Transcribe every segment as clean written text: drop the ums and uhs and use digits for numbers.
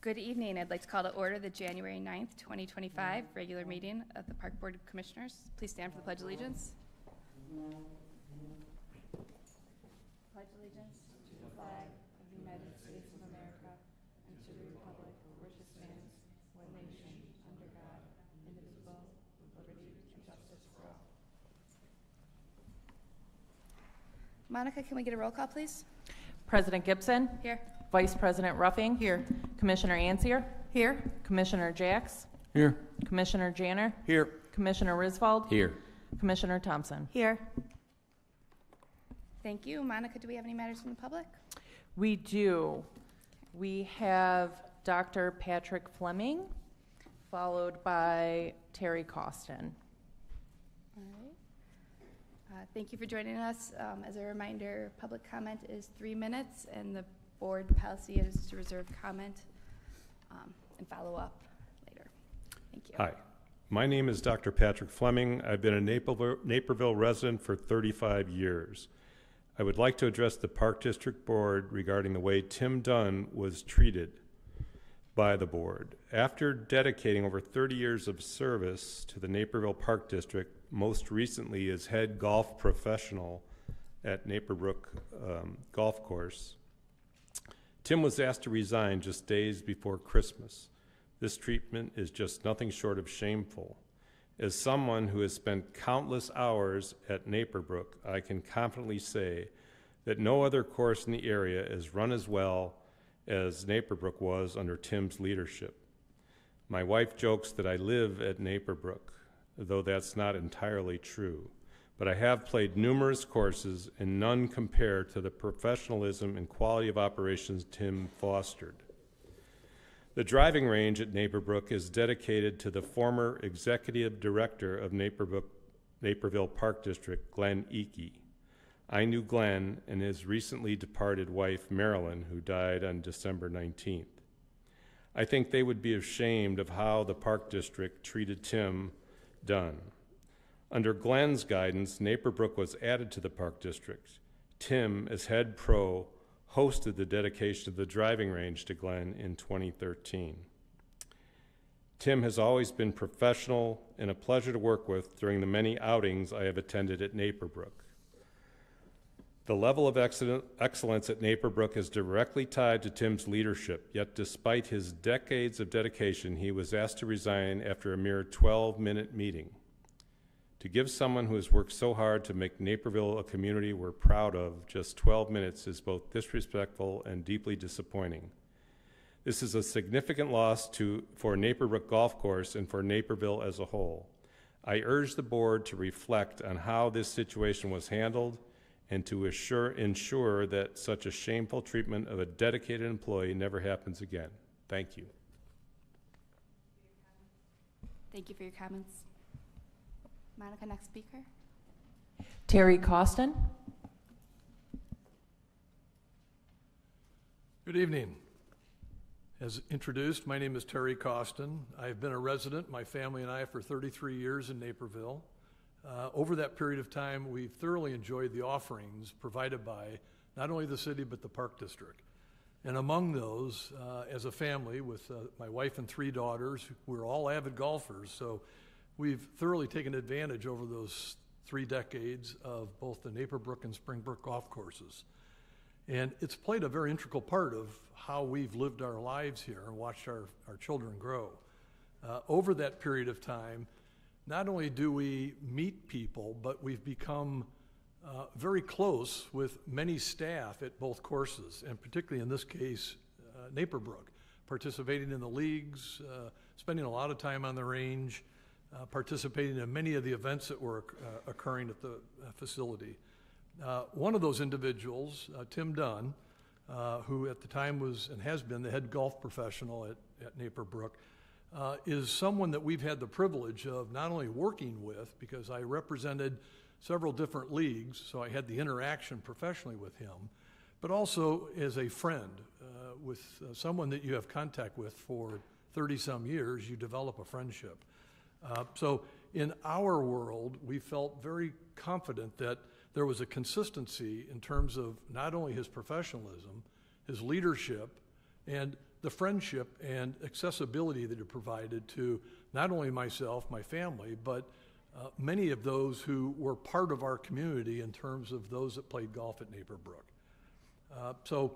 Good evening. I'd like to call to order the January 9th, 2025 regular meeting of the Park Board of Commissioners. Please stand for the Pledge of Allegiance. Pledge allegiance to the flag of the United States of America and to the republic for which it stands, one nation, under God, indivisible, with liberty and justice for all. Monica, can we get a roll call, please? President Gibson? Here. Vice President Ruffing? Here. Commissioner Ansier? Here. Commissioner Jacks? Here. Commissioner Janner? Here. Commissioner Risvold? Here. Commissioner Thompson? Here. Thank you. Monica, do we have any matters from the public? We do. We have Dr. Patrick Fleming, followed by Terry Costin. All right. Thank you for joining us. As a reminder, public comment is 3 minutes, and the board policy is to reserve comment and follow up later. Thank you. Hi, my name is Dr. Patrick Fleming. I've been a Naperville resident for 35 years. I would like to address the Park District Board regarding the way Tim Dunn was treated by the board. After dedicating over 30 years of service to the Naperville Park District, most recently as head golf professional at Naperbrook Golf Course, Tim was asked to resign just days before Christmas. This treatment is just nothing short of shameful. As someone who has spent countless hours at Naperbrook, I can confidently say that no other course in the area is run as well as Naperbrook was under Tim's leadership. My wife jokes that I live at Naperbrook, though that's not entirely true. But I have played numerous courses, and none compare to the professionalism and quality of operations Tim fostered. The driving range at Naperville is dedicated to the former executive director of Naperville Park District, Glenn Eakey. I knew Glenn and his recently departed wife, Marilyn, who died on December 19th. I think they would be ashamed of how the Park District treated Tim Dunn. Under Glenn's guidance, Naperbrook was added to the Park District. Tim, as head pro, hosted the dedication of the driving range to Glenn in 2013. Tim has always been professional and a pleasure to work with during the many outings I have attended at Naperbrook. The level of excellence at Naperbrook is directly tied to Tim's leadership, yet despite his decades of dedication, he was asked to resign after a mere 12-minute meeting. To give someone who has worked so hard to make Naperville a community we're proud of just 12 minutes is both disrespectful and deeply disappointing. This is a significant loss for Naperbrook Golf Course and for Naperville as a whole. I urge the board to reflect on how this situation was handled and to ensure that such a shameful treatment of a dedicated employee never happens again. Thank you. Thank you for your comments. Monica, next speaker. Terry Costin? Good evening. As introduced, my name is Terry Costin. I've been a resident, my family and I, for 33 years in Naperville. Over that period of time, we've thoroughly enjoyed the offerings provided by not only the city, but the Park District. And among those, as a family with my wife and 3 daughters, we're all avid golfers, so we've thoroughly taken advantage over those 3 decades of both the Naperbrook and Springbrook golf courses. And it's played a very integral part of how we've lived our lives here and watched our children grow. Over that period of time, not only do we meet people, but we've become very close with many staff at both courses, and particularly in this case, Naperbrook, participating in the leagues, spending a lot of time on the range, participating in many of the events that were occurring at the facility. One of those individuals, Tim Dunn, who at the time was and has been the head golf professional at Naperville, is someone that we've had the privilege of not only working with, because I represented several different leagues, so I had the interaction professionally with him, but also as a friend, with someone that you have contact with for 30-some years, you develop a friendship. So in our world, we felt very confident that there was a consistency in terms of not only his professionalism, his leadership, and the friendship and accessibility that it provided to not only myself, my family, but many of those who were part of our community in terms of those that played golf at Naperville. So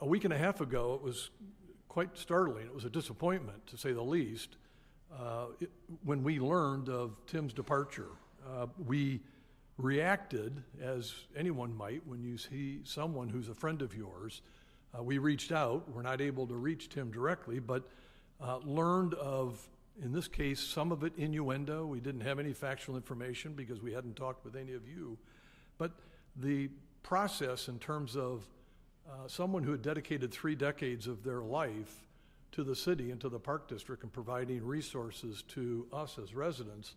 a week and a half ago, it was quite startling. It was a disappointment, to say the least, when we learned of Tim's departure. We reacted, as anyone might when you see someone who's a friend of yours. We reached out. We're not able to reach Tim directly, but learned of, in this case, some of it innuendo. We didn't have any factual information because we hadn't talked with any of you. But the process in terms of someone who had dedicated 3 decades of their life to the city and to the Park District and providing resources to us as residents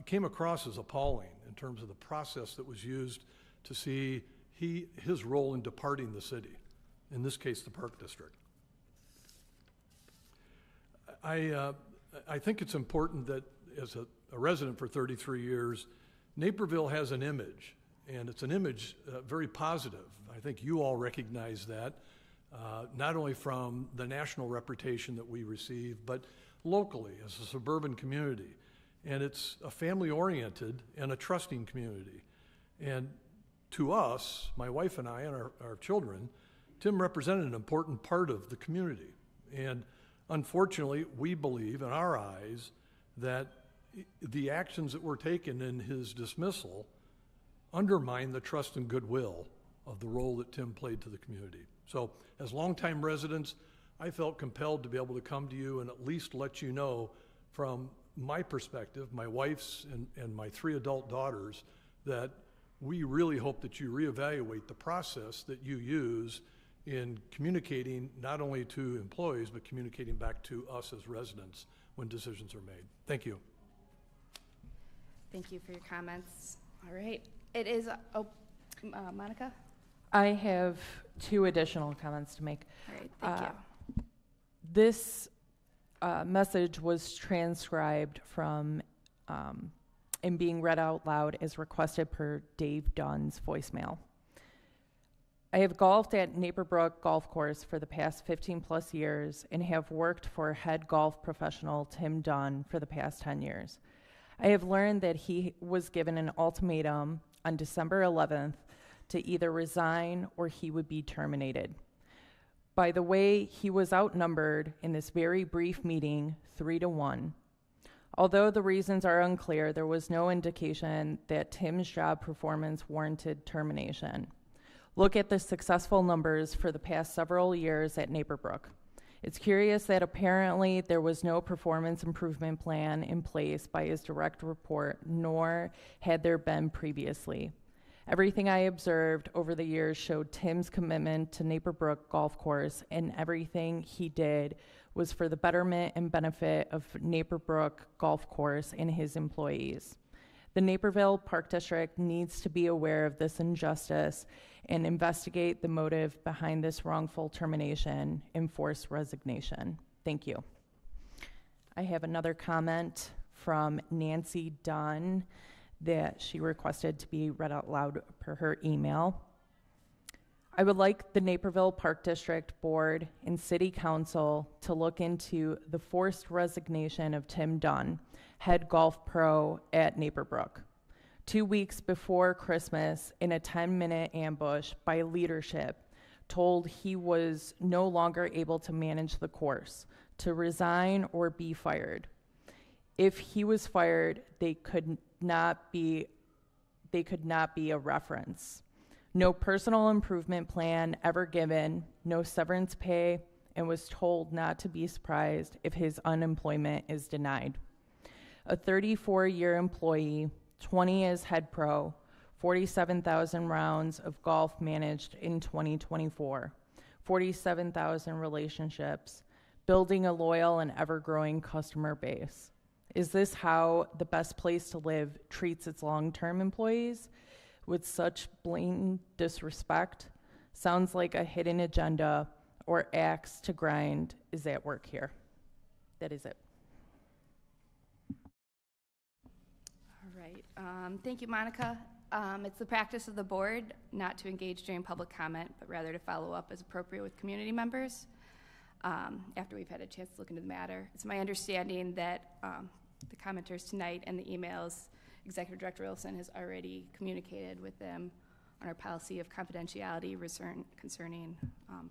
came across as appalling in terms of the process that was used to see his role in departing the city, in this case the Park District. I think it's important that as a resident for 33 years, Naperville has an image, and it's an image very positive. I think you all recognize that, not only from the national reputation that we receive, but locally as a suburban community. And it's a family-oriented and a trusting community. And to us, my wife and I and our children, Tim represented an important part of the community. And unfortunately, we believe in our eyes that the actions that were taken in his dismissal undermine the trust and goodwill of the role that Tim played to the community. So as longtime residents, I felt compelled to be able to come to you and at least let you know from my perspective, my wife's and my 3 adult daughters, that we really hope that you reevaluate the process that you use in communicating not only to employees, but communicating back to us as residents when decisions are made. Thank you. Thank you for your comments. All right. It is, Monica? I have 2 additional comments to make. All right, thank you. This message was transcribed from and being read out loud as requested per Dave Dunn's voicemail. I have golfed at Naperville Golf Course for the past 15 plus years and have worked for head golf professional Tim Dunn for the past 10 years. I have learned that he was given an ultimatum on December 11th to either resign or he would be terminated. By the way, he was outnumbered in this very brief meeting 3-1. Although the reasons are unclear, there was no indication that Tim's job performance warranted termination. Look at the successful numbers for the past several years at Naperville. It's curious that apparently there was no performance improvement plan in place by his direct report, nor had there been previously. Everything I observed over the years showed Tim's commitment to Naperville Golf Course, and everything he did was for the betterment and benefit of Naperville Golf Course and his employees. The Naperville Park District needs to be aware of this injustice and investigate the motive behind this wrongful termination and forced resignation. Thank you. I have another comment from Nancy Dunn that she requested to be read out loud per her email. I would like the Naperville Park District Board and City Council to look into the forced resignation of Tim Dunn, head golf pro at Naperville. 2 weeks before Christmas, in a 10-minute ambush by leadership, told he was no longer able to manage the course, to resign or be fired. If he was fired, they could not be a reference. No personal improvement plan ever given, no severance pay, and was told not to be surprised if his unemployment is denied. A 34-year employee, 20 as head pro, 47,000 rounds of golf managed in 2024, 47,000 relationships, building a loyal and ever-growing customer base. Is this how the best place to live treats its long-term employees? With such blatant disrespect? Sounds like a hidden agenda or axe to grind is at work here. That is it. All right. Thank you, Monica. It's the practice of the board not to engage during public comment, but rather to follow up as appropriate with community members after we've had a chance to look into the matter. It's my understanding that the commenters tonight and the emails, Executive Director Wilson has already communicated with them on our policy of confidentiality concerning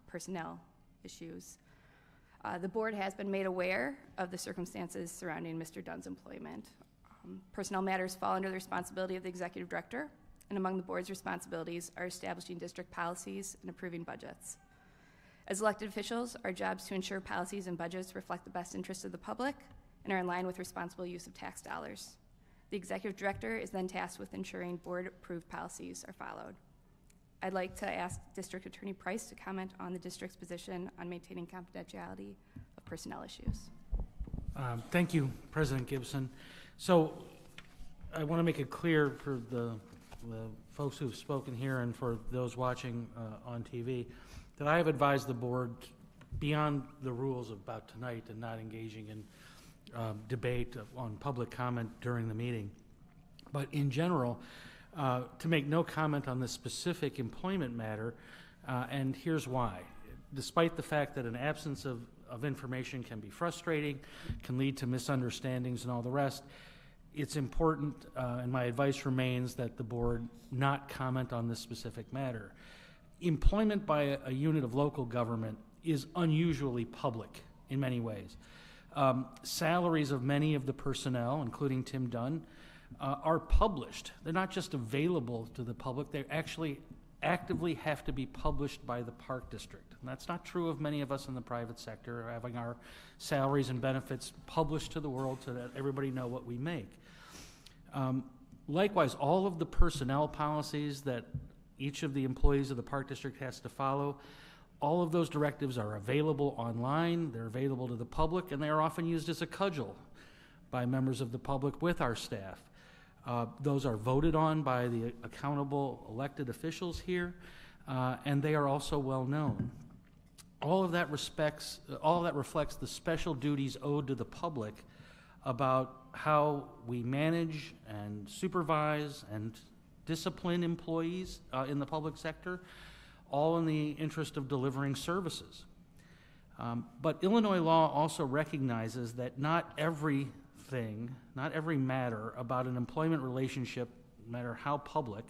personnel issues. The board has been made aware of the circumstances surrounding Mr. Dunn's employment. Personnel matters fall under the responsibility of the Executive Director, and among the board's responsibilities are establishing district policies and approving budgets. As elected officials, our job is to ensure policies and budgets reflect the best interests of the public and are in line with responsible use of tax dollars. The Executive Director is then tasked with ensuring board-approved policies are followed. I'd like to ask District Attorney Price to comment on the district's position on maintaining confidentiality of personnel issues. Thank you, President Gibson. So I want to make it clear for the folks who've spoken here and for those watching on TV that I have advised the board beyond the rules about tonight and not engaging in debate on public comment during the meeting. But in general, to make no comment on this specific employment matter, and here's why. Despite the fact that an absence of information can be frustrating, can lead to misunderstandings and all the rest, it's important, and my advice remains, that the board not comment on this specific matter. Employment by a unit of local government is unusually public in many ways. Salaries of many of the personnel, including Tim Dunn, are published. They're not just available to the public, they actually actively have to be published by the Park District. And that's not true of many of us in the private sector, having our salaries and benefits published to the world so that everybody know what we make. Likewise, all of the personnel policies that each of the employees of the Park District has to follow, all of those directives are available online, they're available to the public, and they are often used as a cudgel by members of the public with our staff. Those are voted on by the accountable elected officials here, and they are also well known. All of that reflects the special duties owed to the public about how we manage and supervise and discipline employees in the public sector, all in the interest of delivering services. But Illinois law also recognizes that not every matter about an employment relationship, no matter how public,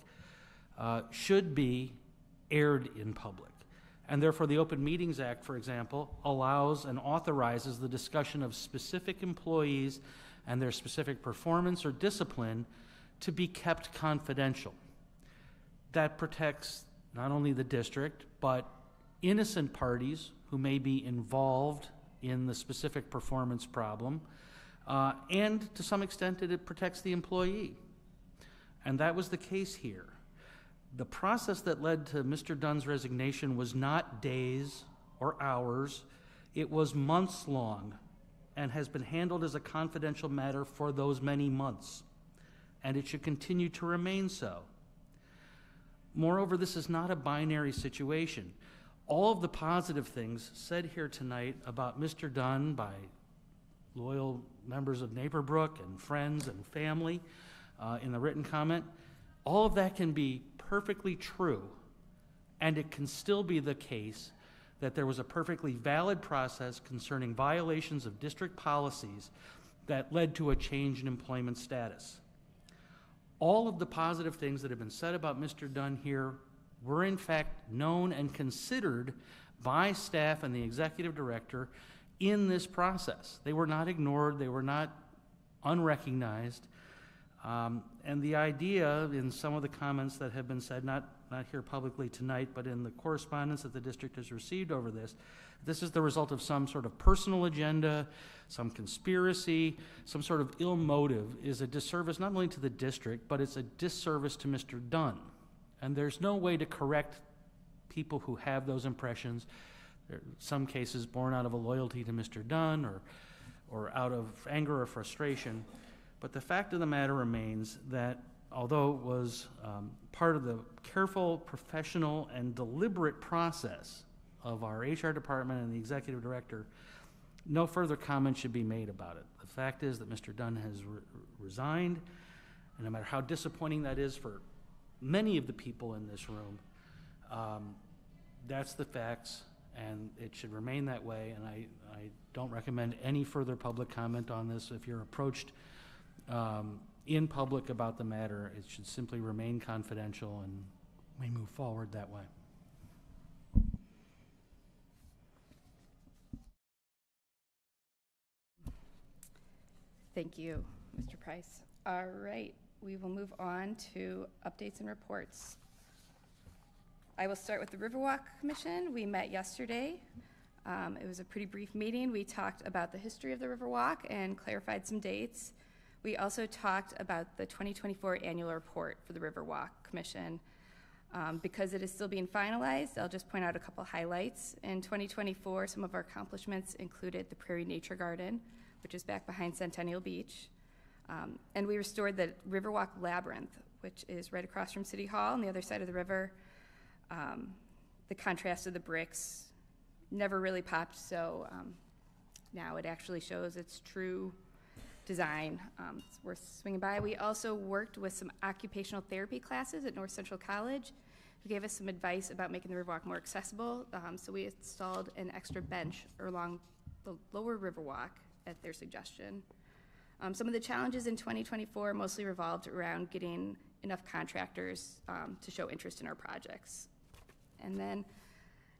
should be aired in public. And therefore the Open Meetings Act, for example, allows and authorizes the discussion of specific employees and their specific performance or discipline to be kept confidential. That protects not only the district, but innocent parties who may be involved in the specific performance problem, and to some extent it protects the employee. And that was the case here. The process that led to Mr. Dunn's resignation was not days or hours, it was months long, and has been handled as a confidential matter for those many months, and it should continue to remain so. Moreover, this is not a binary situation. All of the positive things said here tonight about Mr. Dunn by loyal members of Naperbrook and friends and family in the written comment, all of that can be perfectly true, and it can still be the case that there was a perfectly valid process concerning violations of district policies that led to a change in employment status. All of the positive things that have been said about Mr. Dunn here were in fact known and considered by staff and the executive director in this process. They were not ignored, they were not unrecognized, and the idea in some of the comments that have been said, not not here publicly tonight, but in the correspondence that the district has received over this, this is the result of some sort of personal agenda, some conspiracy, some sort of ill motive, is a disservice not only to the district, but it's a disservice to Mr. Dunn. And there's no way to correct people who have those impressions. There are some cases born out of a loyalty to Mr. Dunn or out of anger or frustration. But the fact of the matter remains that although it was part of the careful, professional, and deliberate process of our HR department and the executive director, no further comment should be made about it. The fact is that Mr. Dunn has resigned, and no matter how disappointing that is for many of the people in this room, that's the facts, and it should remain that way, and I don't recommend any further public comment on this. If you're approached in public about the matter, it should simply remain confidential, and we move forward that way. Thank you, Mr. Price. All right, we will move on to updates and reports. I will start with the Riverwalk Commission. We met yesterday. It was a pretty brief meeting. We talked about the history of the Riverwalk and clarified some dates. We also talked about the 2024 annual report for the Riverwalk Commission. Because it is still being finalized, I'll just point out a couple highlights. In 2024, some of our accomplishments included the Prairie Nature Garden, which is back behind Centennial Beach. And we restored the Riverwalk Labyrinth, which is right across from City Hall on the other side of the river. The contrast of the bricks never really popped, so now it actually shows its true design. It's worth swinging by. We also worked with some occupational therapy classes at North Central College, who gave us some advice about making the Riverwalk more accessible. So we installed an extra bench along the lower Riverwalk at their suggestion. Some of the challenges in 2024 mostly revolved around getting enough contractors to show interest in our projects. And then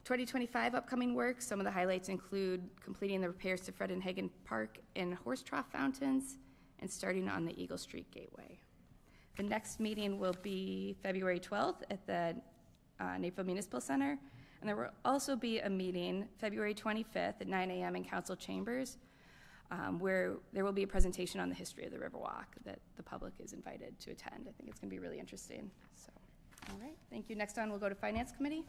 2025 upcoming work, some of the highlights include completing the repairs to Fred and Hagen Park and horse trough fountains and starting on the Eagle Street Gateway. The next meeting will be February 12th at the Naperville Municipal Center. And there will also be a meeting February 25th at 9 a.m. in Council Chambers where there will be a presentation on the history of the Riverwalk that the public is invited to attend. I think it's going to be really interesting. So, all right, thank you. Next on, we'll go to Finance Committee.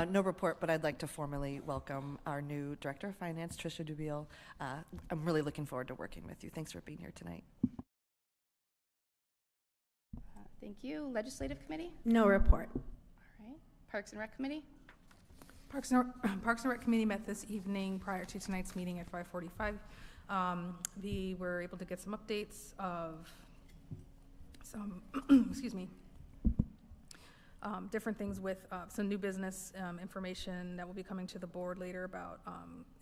No report, but I'd like to formally welcome our new Director of Finance, Tricia Dubiel. I'm really looking forward to working with you. Thanks for being here tonight. Thank you. Legislative Committee? No report. All right. Parks and Rec Committee? Parks and Rec Committee met this evening prior to tonight's meeting at 5:45. We were able to get some updates of some, excuse me, different things with some new business information that will be coming to the board later about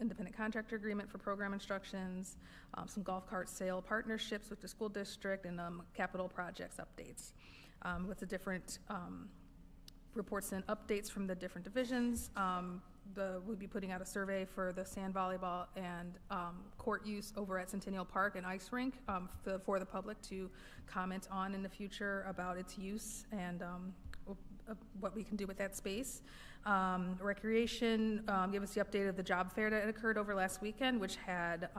independent contractor agreement for program instructions, some golf cart sale partnerships with the school district, and capital projects updates with the different reports and updates from the different divisions. We'll be putting out a survey for the sand volleyball and court use over at Centennial Park and ice rink for the public to comment on in the future about its use and what we can do with that space. Recreation gave us the update of the job fair that occurred over last weekend, which had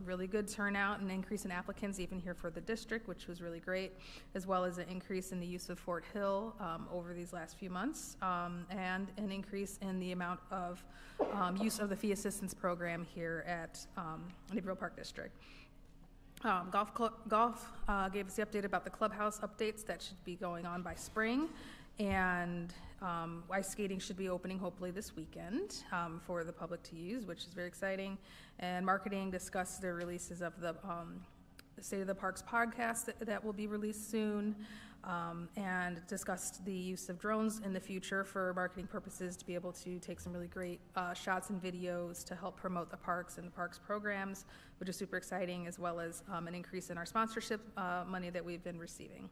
really good turnout and increase in applicants even here for the district, which was really great, as well as an increase in the use of Fort Hill over these last few months, and an increase in the amount of use of the fee assistance program here at Naperville Park District. Golf gave us the update about the clubhouse updates that should be going on by spring. And ice skating should be opening hopefully this weekend for the public to use, which is very exciting. And marketing discussed the releases of the State of the Parks podcast that will be released soon, and discussed the use of drones in the future for marketing purposes to be able to take some really great shots and videos to help promote the parks and the parks programs, which is super exciting, as well as an increase in our sponsorship money that we've been receiving.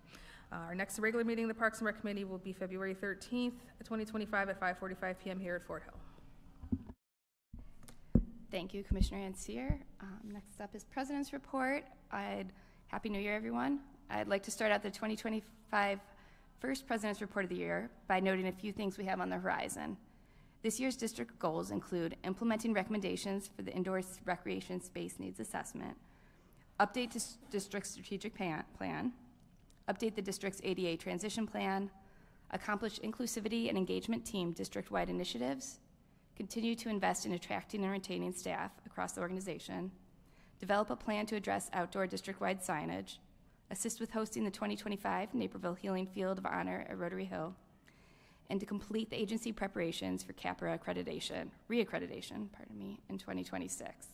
Our next regular meeting of the Parks and Rec Committee will be February 13th, 2025 at 5:45 p.m. here at Fort Hill. Thank you, Commissioner Ancier. Next up is President's Report. Happy New Year, everyone. I'd like to start out the 2025 First, President's Report of the Year, by noting a few things we have on the horizon. This year's district goals include implementing recommendations for the indoor recreation space needs assessment, update district's strategic plan, update the district's ADA transition plan, accomplish inclusivity and engagement team district-wide initiatives, continue to invest in attracting and retaining staff across the organization, develop a plan to address outdoor district-wide signage, assist with hosting the 2025 Naperville Healing Field of Honor at Rotary Hill, and to complete the agency preparations for CAPRA reaccreditation, in 2026.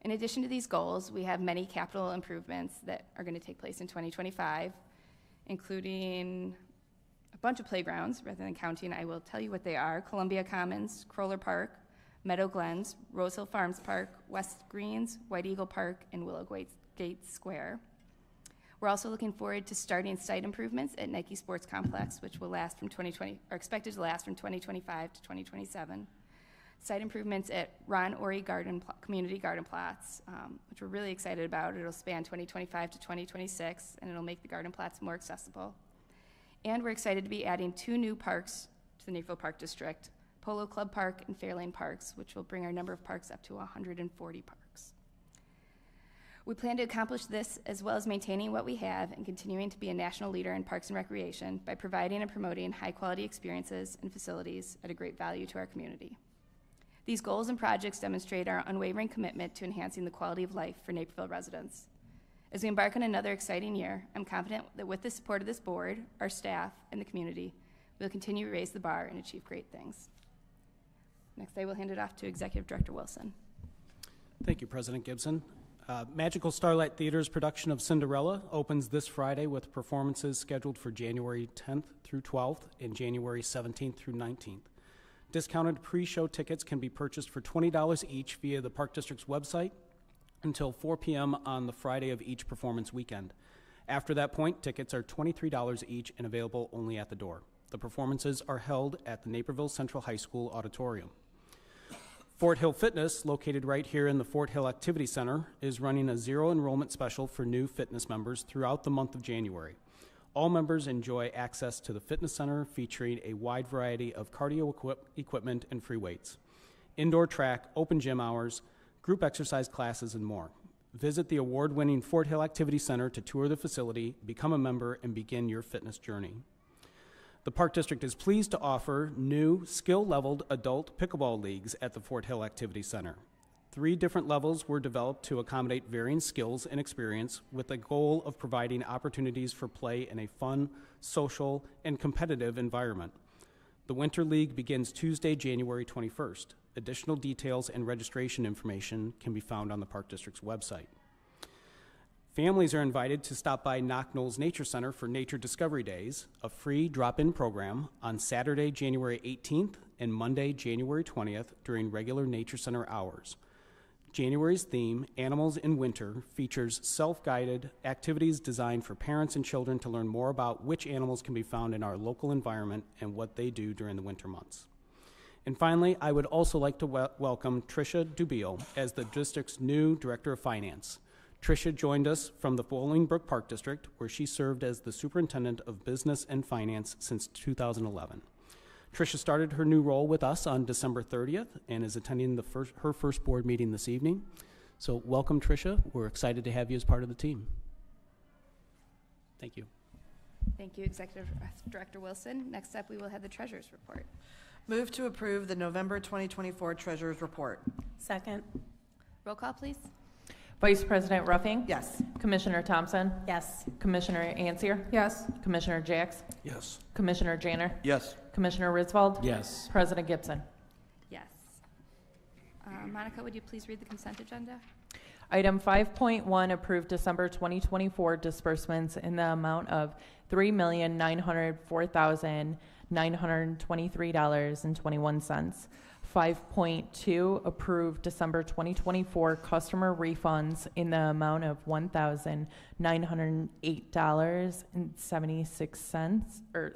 In addition to these goals, we have many capital improvements that are going to take place in 2025, including a bunch of playgrounds. Rather than counting, I will tell you what they are: Columbia Commons, Kroller Park, Meadow Glens, Rose Hill Farms Park, West Greens, White Eagle Park, and Willow Gates Square. We're also looking forward to starting site improvements at Nike Sports Complex, which will last from expected to last from 2025 to 2027. Site improvements at Ron Ori Community Garden Plots, which we're really excited about. It'll span 2025 to 2026, and it'll make the garden plots more accessible. And we're excited to be adding 2 new parks to the Naperville Park District, Polo Club Park and Fairlane Parks, which will bring our number of parks up to 140 parks. We plan to accomplish this as well as maintaining what we have and continuing to be a national leader in parks and recreation by providing and promoting high-quality experiences and facilities at a great value to our community. These goals and projects demonstrate our unwavering commitment to enhancing the quality of life for Naperville residents. As we embark on another exciting year, I'm confident that with the support of this board, our staff, and the community, we'll continue to raise the bar and achieve great things. Next, I will hand it off to Executive Director Wilson. Thank you, President Gibson. Magical Starlight Theater's production of Cinderella opens this Friday with performances scheduled for January 10th through 12th and January 17th through 19th. Discounted pre-show tickets can be purchased for $20 each via the Park District's website until 4 p.m. on the Friday of each performance weekend. After that point, tickets are $23 each and available only at the door. The performances are held at the Naperville Central High School auditorium. Fort Hill Fitness, located right here in the Fort Hill Activity Center, is running a zero enrollment special for new fitness members throughout the month of January. All members enjoy access to the fitness center featuring a wide variety of cardio equipment and free weights, indoor track, open gym hours, group exercise classes, and more. Visit the award-winning Fort Hill Activity Center to tour the facility, become a member, and begin your fitness journey. The Park District is pleased to offer new skill-leveled adult pickleball leagues at the Fort Hill Activity Center. 3 different levels were developed to accommodate varying skills and experience with the goal of providing opportunities for play in a fun, social, and competitive environment. The Winter League begins Tuesday, January 21st. Additional details and registration information can be found on the Park District's website. Families are invited to stop by Knock Knolls Nature Center for Nature Discovery Days, a free drop-in program on Saturday, January 18th and Monday, January 20th during regular Nature Center hours. January's theme, Animals in Winter, features self-guided activities designed for parents and children to learn more about which animals can be found in our local environment and what they do during the winter months. And finally, I would also like to welcome Tricia Dubiel as the district's new Director of Finance. Tricia joined us from the Bolingbrook Park District, where she served as the Superintendent of Business and Finance since 2011. Tricia started her new role with us on December 30th and is attending her first board meeting this evening. So welcome, Tricia. We're excited to have you as part of the team. Thank you. Thank you, Executive Director Wilson. Next up, we will have the Treasurer's Report. Move to approve the November 2024 Treasurer's Report. Second. Roll call, please. Vice President Ruffing? Yes. Commissioner Thompson? Yes. Commissioner Ansier? Yes. Commissioner Jacks? Yes. Commissioner Janner? Yes. Commissioner Risvold? Yes. President Gibson? Yes. Monica, would you please read the consent agenda? Item 5.1, approved December 2024 disbursements in the amount of $3,904,923.21. 5.2, approved December 2024 customer refunds in the amount of $1,908.76 or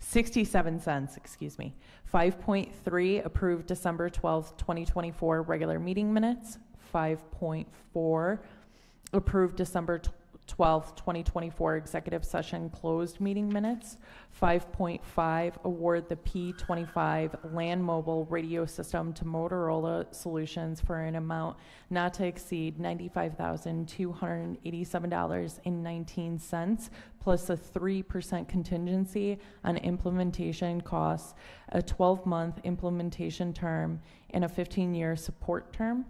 67 cents, excuse me. 5.3, approved December 12th, 2024 regular meeting minutes. 5.4, approved December 12th, 2024 executive session closed meeting minutes. 5.5, award the P25 land mobile radio system to Motorola Solutions for an amount not to exceed $95,287.19 plus a 3% contingency on implementation costs, a 12-month implementation term, and a 15-year support term.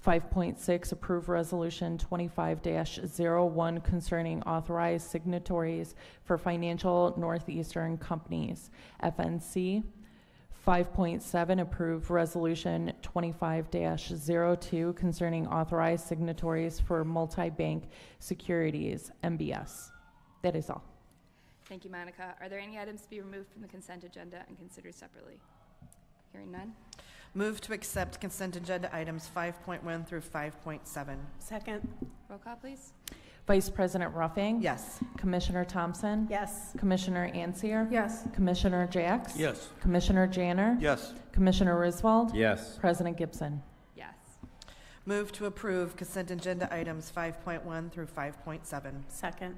5.6, approve resolution 25-01 concerning authorized signatories for financial northeastern companies, FNC. 5.7, approve resolution 25-02 concerning authorized signatories for multi-bank securities, MBS. That is all. Thank you, Monica. Are there any items to be removed from the consent agenda and considered separately? Hearing none. Move to accept consent agenda items 5.1 through 5.7. Second. Roll call, please. Vice President Ruffing? Yes. Commissioner Thompson? Yes. Commissioner Ansier? Yes. Commissioner Jacks? Yes. Commissioner Janner? Yes. Commissioner Riswald? Yes. President Gibson? Yes. Move to approve consent agenda items 5.1 through 5.7. Second.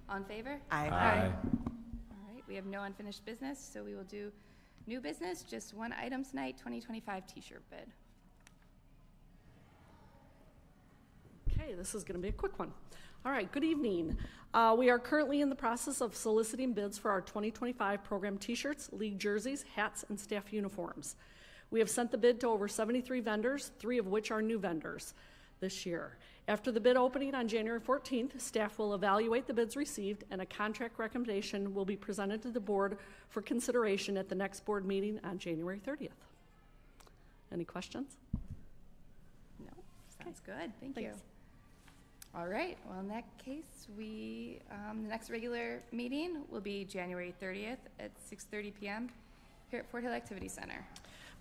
All in favor? Aye. All right, we have no unfinished business, so we will do new business, just one item tonight, 2025 t-shirt bid. Okay, this is going to be a quick one. All right, good evening. We are currently in the process of soliciting bids for our 2025 program t-shirts, league jerseys, hats, and staff uniforms. We have sent the bid to over 73 vendors, 3 of which are new vendors this year. After the bid opening on January 14th, staff will evaluate the bids received and a contract recommendation will be presented to the board for consideration at the next board meeting on January 30th. Any questions? No, sounds good, thank you. Thanks. All right, well, in that case, the next regular meeting will be January 30th at 6:30 p.m. here at Fort Hill Activity Center.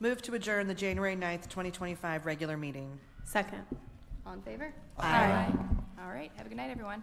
Move to adjourn the January 9th, 2025 regular meeting. Second. All in favor? Aye. All right, have a good night, everyone.